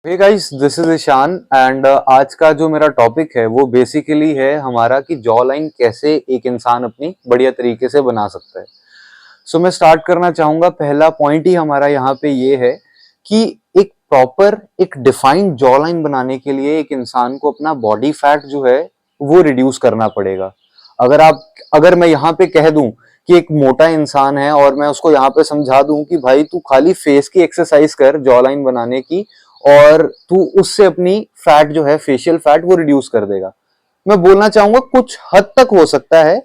Hey guys, this is Ishan and आज का जो मेरा टॉपिक है वो बेसिकली है हमारा कि जॉ लाइन कैसे एक इंसान अपनी बढ़िया तरीके से बना सकता है। सो मैं स्टार्ट करना चाहूंगा। पहला पॉइंट ही हमारा यहाँ पे ये है कि एक प्रॉपर एक डिफाइंड जॉ लाइन बनाने के लिए एक इंसान को अपना बॉडी फैट जो है वो रिड्यूस करना पड़ेगा। अगर मैं यहाँ पे कह दूं कि एक मोटा इंसान है और मैं उसको यहाँ पे समझा दूं कि भाई तू खाली फेस की एक्सरसाइज कर जॉ लाइन बनाने की और तू उससे अपनी फैट जो है फेशियल फैट वो रिड्यूस कर देगा, मैं बोलना चाहूंगा कुछ हद तक हो सकता है।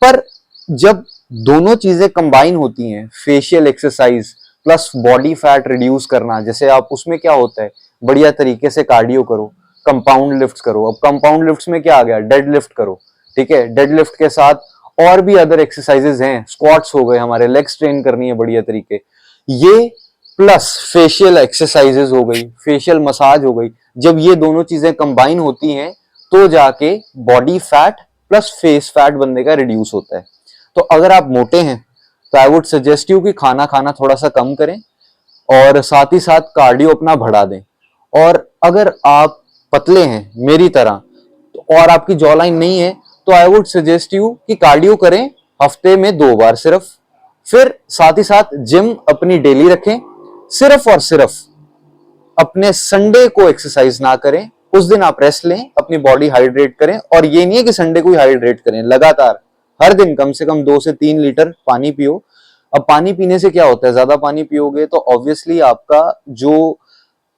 पर जब दोनों चीजें कंबाइन होती हैं, facial exercise plus body fat reduce करना, जैसे आप उसमें क्या होता है बढ़िया तरीके से कार्डियो करो, कंपाउंड लिफ्ट्स करो। अब कंपाउंड लिफ्ट्स में क्या आ गया, डेड लिफ्ट करो। ठीक है, डेड लिफ्ट के साथ और भी अदर एक्सरसाइजेज हैं, स्क्वाट्स हो गए, हमारे लेग्स ट्रेन करनी है बढ़िया तरीके, ये प्लस फेशियल एक्सरसाइजेज हो गई, फेशियल मसाज हो गई। जब ये दोनों चीजें कंबाइन होती हैं तो जाके body fat plus face fat बनने का रिड्यूस होता है। तो अगर आप मोटे हैं तो आई वुड सजेस्ट यू कि खाना खाना थोड़ा सा कम करें और साथ ही साथ कार्डियो अपना बढ़ा दें। और अगर आप पतले हैं मेरी तरह और आपकी जॉ लाइन नहीं है तो आई वुड सजेस्ट यू कि कार्डियो करें हफ्ते में 2 बार सिर्फ। फिर साथ ही साथ जिम अपनी डेली रखें। सिर्फ और सिर्फ अपने संडे को एक्सरसाइज ना करें, उस दिन आप रेस्ट लें, अपनी बॉडी हाइड्रेट करें। और ये नहीं है कि संडे को ही हाइड्रेट करें, लगातार हर दिन कम से कम 2 से 3 लीटर पानी पियो। अब पानी पीने से क्या होता है, ज्यादा पानी पियोगे तो ऑब्वियसली आपका जो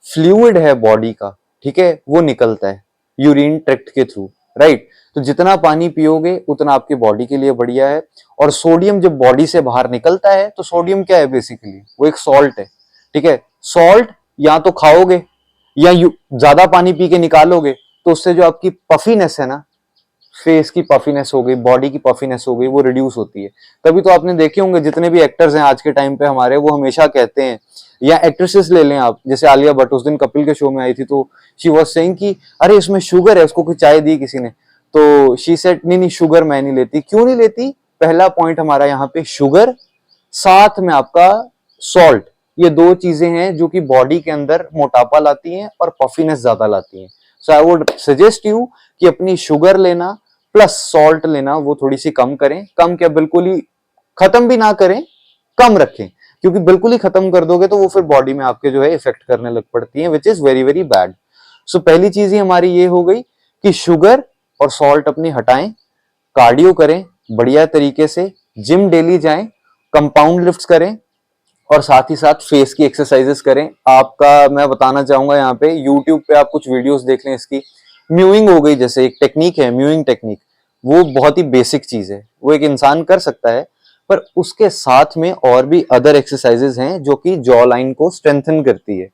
फ्लूइड है बॉडी का, ठीक है, वो निकलता है यूरिन ट्रैक्ट के थ्रू, राइट। तो जितना पानी पियोगे उतना आपकी बॉडी के लिए बढ़िया है। और सोडियम जब बॉडी से बाहर निकलता है तो सोडियम क्या है, बेसिकली वो एक सॉल्ट है। ठीक है, सॉल्ट या तो खाओगे या ज्यादा पानी पी के निकालोगे तो उससे जो आपकी पफीनेस है ना, फेस की पफीनेस हो गई, बॉडी की पफीनेस हो गई, वो रिड्यूस होती है। तभी तो आपने देखे होंगे जितने भी एक्टर्स हैं आज के टाइम पे हमारे, वो हमेशा कहते हैं, या एक्ट्रेसेस ले लें आप, जैसे आलिया भट्ट उस दिन कपिल के शो में आई थी तो शी वाज सेइंग कि अरे इसमें शुगर है, उसको कोई चाय दी किसी ने तो शी सेड नहीं नहीं शुगर मैं नहीं लेती। क्यों नहीं लेती? पहला पॉइंट हमारा यहाँ पे शुगर, साथ में आपका सॉल्ट, ये दो चीजें हैं जो कि बॉडी के अंदर मोटापा लाती हैं और पफीनेस ज्यादा लाती हैं। सो आई वुड सजेस्ट यू कि अपनी शुगर लेना प्लस सॉल्ट लेना वो थोड़ी सी कम करें। कम क्या, बिल्कुल ही खत्म भी ना करें, कम रखें, क्योंकि बिल्कुल ही खत्म कर दोगे तो वो फिर बॉडी में आपके जो है इफेक्ट करने लग पड़ती है, which is very very bad. So पहली चीज ही हमारी ये हो गई कि शुगर और सॉल्ट अपनी हटाएं, कार्डियो करें बढ़िया तरीके से, जिम डेली जाएं, कंपाउंड लिफ्ट्स करें और साथ ही साथ फेस की एक्सरसाइजेस करें। आपका मैं बताना चाहूंगा यहाँ पे यूट्यूब पे आप कुछ वीडियोस देख लें इसकी। म्यूइंग हो गई, जैसे एक टेक्निक है म्यूइंग टेक्निक, वो बहुत ही बेसिक चीज है, वो एक इंसान कर सकता है। पर उसके साथ में और भी अदर एक्सरसाइजेस हैं जो कि जॉ लाइन को स्ट्रेंथन करती है।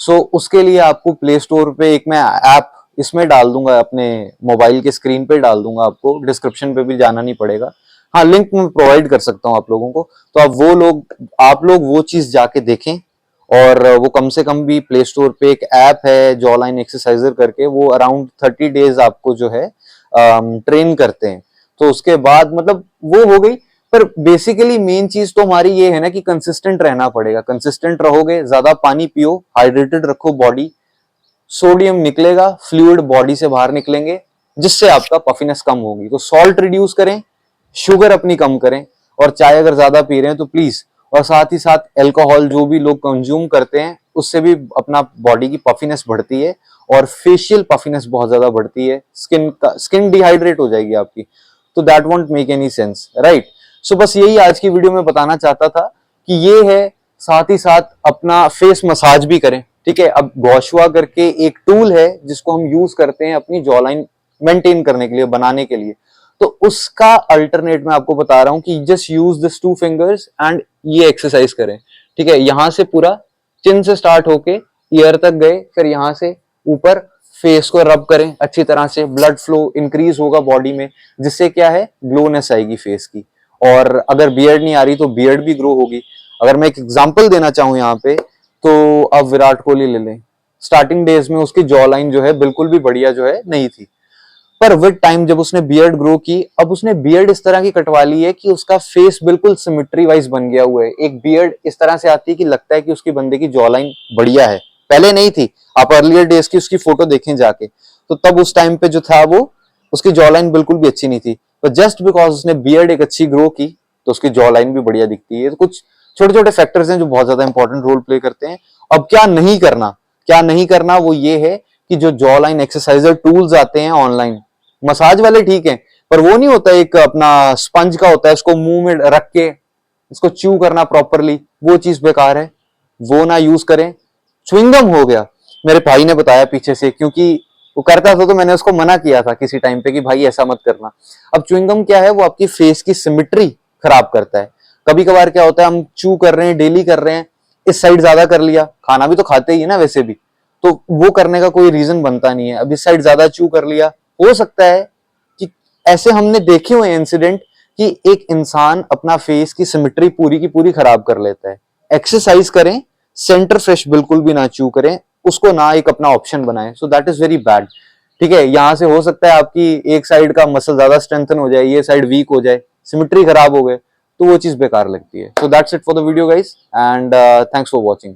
सो उसके लिए आपको प्ले स्टोर पे एक मैं ऐप इसमें डाल दूंगा, अपने मोबाइल के स्क्रीन पे डाल दूंगा, आपको डिस्क्रिप्शन पे भी जाना नहीं पड़ेगा। हाँ, लिंक मैं प्रोवाइड कर सकता हूँ आप लोगों को, तो आप लोग वो चीज जाके देखें। और वो कम से कम भी प्ले स्टोर पे एक ऐप है जॉ लाइन एक्सरसाइजर करके, वो अराउंड 30 डेज आपको जो है ट्रेन करते हैं। तो उसके बाद मतलब वो हो गई। पर बेसिकली मेन चीज तो हमारी ये है ना कि कंसिस्टेंट रहना पड़ेगा। कंसिस्टेंट रहोगे, ज्यादा पानी पियो, हाइड्रेटेड रखो बॉडी, सोडियम निकलेगा, फ्लूइड बॉडी से बाहर निकलेंगे, जिससे आपका पफिनेस कम होगी। तो सॉल्ट रिड्यूस करें, शुगर अपनी कम करें, और चाय अगर ज्यादा पी रहे हैं तो प्लीज, और साथ ही साथ अल्कोहल जो भी लोग कंज्यूम करते हैं उससे भी अपना बॉडी की पफिनेस बढ़ती है और फेशियल पफिनेस बहुत ज्यादा बढ़ती है, स्किन डिहाइड्रेट हो जाएगी आपकी। तो that won't make any sense, right. So बस यही आज की वीडियो में बताना चाहता था कि ये है। साथ ही साथ अपना फेस मसाज भी करें, ठीक है। अब गौशवा करके एक टूल है जिसको हम यूज करते हैं अपनी जॉ लाइन मेंटेन करने के लिए, बनाने के लिए, तो उसका अल्टरनेट मैं आपको बता रहा हूं कि just use this 2 fingers and ये एक्सरसाइज करें, ठीक है। यहां से पूरा चिन से स्टार्ट होके ईयर तक गए, फिर यहां से ऊपर फेस को रब करें अच्छी तरह से, ब्लड फ्लो इंक्रीज होगा बॉडी में, जिससे क्या है, ग्लोनेस आएगी फेस की। और अगर बियर्ड नहीं आ रही तो बियर्ड भी ग्रो होगी। अगर मैं एक एग्जांपल देना चाहूं यहाँ पे, तो अब विराट कोहली ले लें। स्टार्टिंग डेज में उसकी जॉ लाइन जो है बिल्कुल भी बढ़िया जो है नहीं थी, पर विद टाइम जब उसने बियर्ड ग्रो की, अब उसने बियर्ड इस तरह की कटवा ली है कि उसका फेस बिल्कुल सिमेट्री वाइज बन गया हुआ है। एक बियर्ड इस तरह से आती है कि लगता है कि उसकी बंदे की जॉ लाइन बढ़िया है, पहले नहीं थी, आप अर्लियर डेज की उसकी फोटो देखें जाके, तो तब उस टाइम पे जो था वो उसकी जॉ लाइन बिल्कुल भी अच्छी नहीं थी, पर जस्ट बिकॉज उसने बियर्ड एक अच्छी ग्रो की तो उसकी जॉ लाइन भी बढ़िया दिखती है। तो कुछ छोटे छोटे फैक्टर्स हैं जो बहुत ज्यादा इंपॉर्टेंट रोल प्ले करते हैं। अब क्या नहीं करना वो ये है कि जो जॉ लाइन एक्सरसाइजर टूल्स आते हैं ऑनलाइन, मसाज वाले ठीक है, पर वो नहीं होता एक अपना स्पंज का होता है, उसको मुंह में रख के इसको च्यू करना प्रॉपरली, वो चीज बेकार है, वो ना यूज करें। च्युइंगम हो गया, मेरे भाई ने बताया पीछे से, क्योंकि वो करता था तो मैंने उसको मना किया था किसी टाइम पे कि भाई ऐसा मत करना। अब च्युइंगम क्या है, वो आपकी फेस की सिमेट्री खराब करता है। कभी कभार क्या होता है, हम चू कर रहे हैं, डेली कर रहे हैं, इस साइड ज्यादा कर लिया, खाना भी तो खाते ही है ना वैसे भी, तो वो करने का कोई रीजन बनता नहीं है। अब इस साइड ज्यादा चू कर लिया, हो सकता है कि ऐसे हमने देखे हुए इंसिडेंट कि एक इंसान अपना फेस की सिमेट्री पूरी की पूरी खराब कर लेता है। एक्सरसाइज करें, सेंटर फ्रेश बिल्कुल भी ना चू करें, उसको ना एक अपना ऑप्शन बनाएं, so that is very bad. ठीक है, यहां से हो सकता है आपकी एक साइड का मसल ज्यादा स्ट्रेंथन हो जाए, ये साइड वीक हो जाए, सिमेट्री खराब हो गए, तो वो चीज बेकार लगती है। So that's it for the video guys, and thanks for watching.